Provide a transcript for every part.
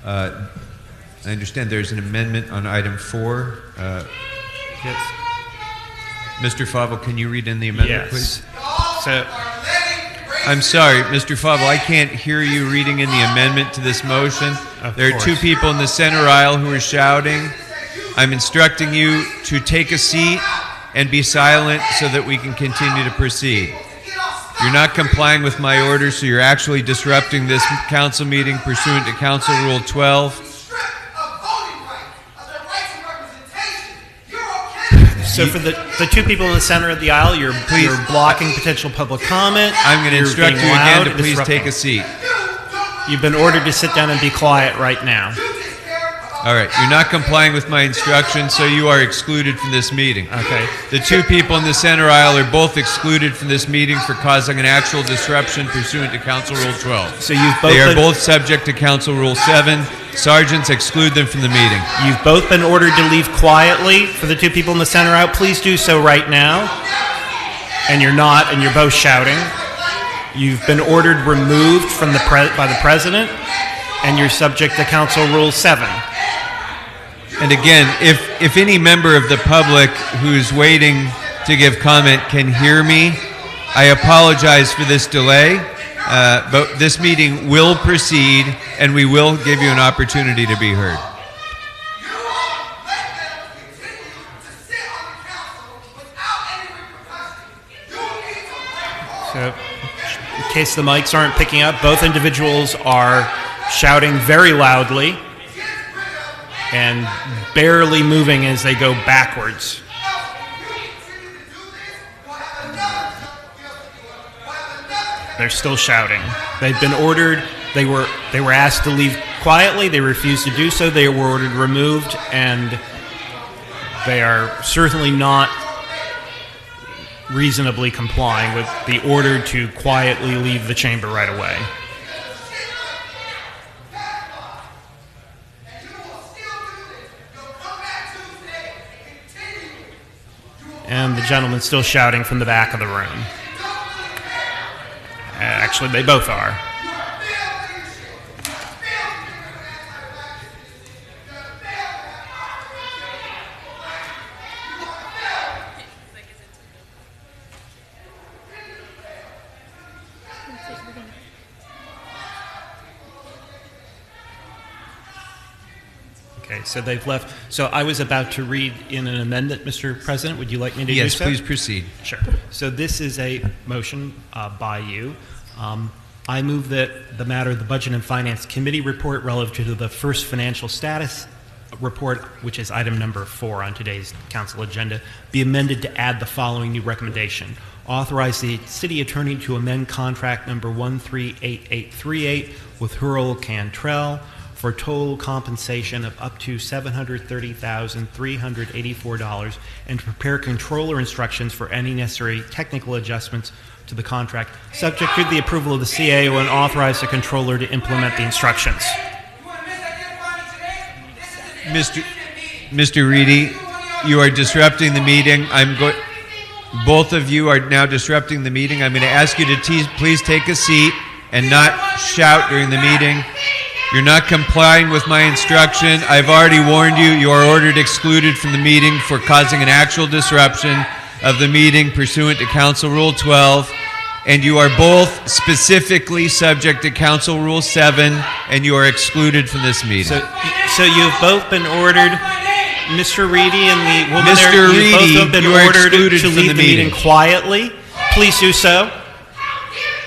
I understand there's an amendment on item 4. Yes. Mr. Fauble, can you read in the amendment, please? So, I'm sorry, Mr. Fauble, I can't hear you reading in the amendment to this motion. There are 2 people in the center aisle who are shouting. I'm instructing you to take a seat and be silent so that we can continue to proceed. You're not complying with my orders, so you're actually disrupting this council meeting pursuant to Council Rule 12. So for the 2 people in the center of the aisle, you're blocking potential public comment. I'm going to instruct you again to please take a seat. You've been ordered to sit down and be quiet right now. All right, you're not complying with my instructions, so you are excluded from this meeting. Okay. The 2 people in the center aisle are both excluded from this meeting for causing an actual disruption pursuant to Council Rule 12. So you've both They are both subject to Council Rule 7. Sergeants, exclude them from the meeting. You've both been ordered to leave quietly. For the 2 people in the center aisle, please do so right now. And you're not, and you're both shouting. You've been ordered removed from by the president, and you're subject to Council Rule 7. And again, if any member of the public who's waiting to give comment can hear me, I apologize for this delay, but this meeting will proceed, and we will give you an opportunity to be heard. So, in case the mics aren't picking up, both individuals are shouting very loudly and barely moving as they go backwards. They're still shouting. They've been ordered. They were asked to leave quietly. They refused to do so. They were ordered removed, and they are certainly not reasonably complying with the order to quietly leave the chamber right away. And the gentleman's still shouting from the back of the room. Actually, they both are. Okay, so they've left. So I was about to read in an amendment, Mr. President. Would you like me to do so? Yes, please proceed. Sure. So this is a motion by you. I move that the matter of the Budget and Finance Committee report relative to the first financial status report, which is item number 4 on today's council agenda, be amended to add the following new recommendation. Authorize the city attorney to amend contract number 138838 with Hurl Cantrell for total compensation of up to $730,384 and to prepare controller instructions for any necessary technical adjustments to the contract, subject to the approval of the CAO, and authorize the controller to implement the instructions. Mr. Reedy, you are disrupting the meeting. Both of you are now disrupting the meeting. I'm going to ask you to please take a seat and not shout during the meeting. You're not complying with my instruction. I've already warned you. You are ordered excluded from the meeting for causing an actual disruption of the meeting pursuant to Council Rule 12. And you are both specifically subject to Council Rule 7, and you are excluded from this meeting. So you've both been ordered, Mr. Reedy and the woman Mr. there, Reedy, you've both been you are ordered excluded to from leave the the meeting quietly. Please do so.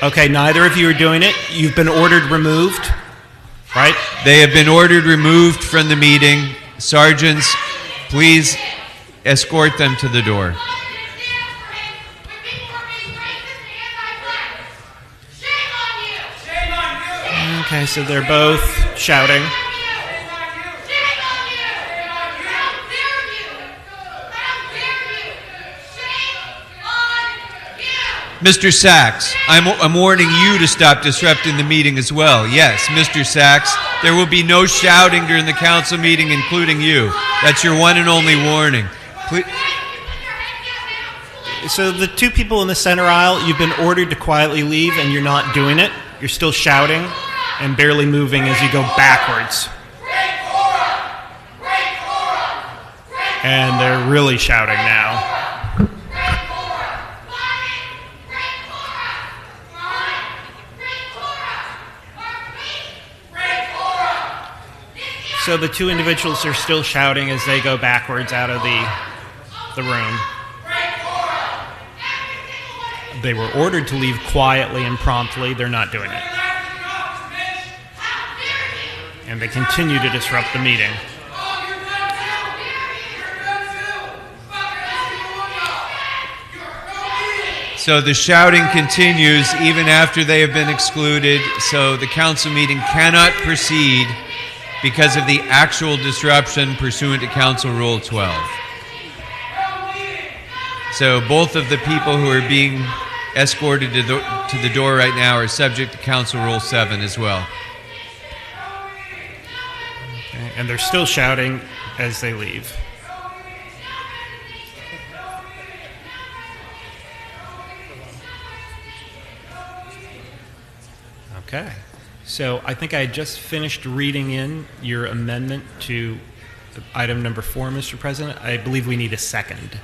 Okay, neither of you are doing it. You've been ordered removed, right? They have been ordered removed from the meeting. Sergeants, please escort them to the door. Okay, so they're both shouting. Mr. Sachs, I'm warning you to stop disrupting the meeting as well. Yes, Mr. Sachs, there will be no shouting during the council meeting, including you. That's your one and only warning. Please. So the 2 people in the center aisle, you've been ordered to quietly leave, and you're not doing it. You're still shouting and barely moving as you go backwards. And they're really shouting now. So the two individuals are still shouting as they go backwards out of the room. They were ordered to leave quietly and promptly. They're not doing it. And they continue to disrupt the meeting. So the shouting continues even after they have been excluded, so the council meeting cannot proceed because of the actual disruption pursuant to Council Rule 12. So both of the people who are being escorted to the door right now are subject to Council Rule 7 as well. Okay, and they're still shouting as they leave. Okay. So I think I just finished reading in your amendment to item number 4, Mr. President. I believe we need a second.